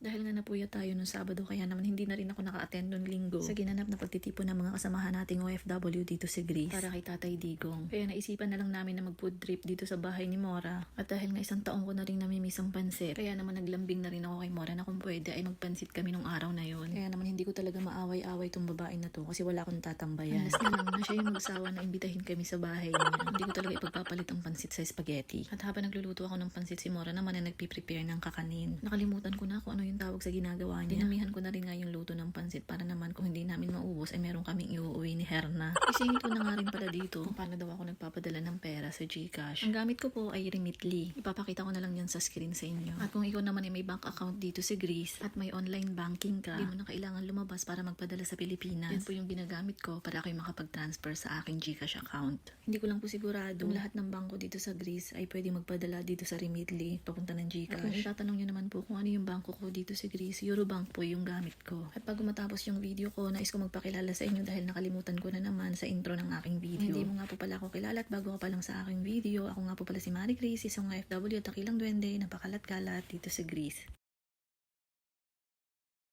Dahil nga napuyat tayo nung Sabado, kaya naman hindi na rin ako naka-attend nung Linggo sa ginanap na pagtitipon ng mga kasamahan nating OFW dito sa Greece para kay Tatay Digong. Kaya naisipan na lang namin na mag-food trip dito sa bahay ni Mora. At dahil nga isang taong ko na rin namimiss ang pansit, kaya naman naglambing na rin ako kay Mora na kung pwede ay magpansit kami nung araw na yon. Kaya naman hindi ko talaga maaway-away tong babae na to kasi wala akong tatambayan. Alas na lang na siya yung magsawa na imbitahin kami sa bahay niya. Hindi ko talaga ipagpapalit ang pansit sa spaghetti. At habang nagluluto ako ng pansit, si Mora naman na nagpiprepare ng kakanin. Nakalimutan ko na kung ano yung tawag sa ginagawa niya. Dinamihan ko na rin nga yung luto ng pansit para naman kung hindi namin maubos ay meron kaming iuuwi ni Herna. Isingito na nga rin pala dito kung paano daw ako nagpapadala ng pera sa GCash. Ang gamit ko po ay Remitly. Ipapakita ko na lang yan sa screen sa inyo. At kung ikaw naman ay may bank account dito sa Greece at may online banking ka, hindi mo na kailangan lumabas para magpadala sa Pilipinas. Yan po yung ginagamit ko para kayo makapag-transfer sa aking GCash account. Hindi ko lang po sigurado kung lahat ng bangko dito sa Greece ay pwede magpadala dito sa Remitly papunta ng GCash. At kung itatanong nyo naman po kung ano yung bangko ko dito sa Greece, Eurobank po yung gamit ko. At bago matapos yung video ko, nais ko magpakilala sa inyo dahil nakalimutan ko na naman sa intro ng aking video. Hindi mo nga po pala ako kilala at bago ka pa lang sa aking video, ako nga po pala si Marie Grace, isang OFW at takilang duwende na pakalat-kalat dito sa Greece.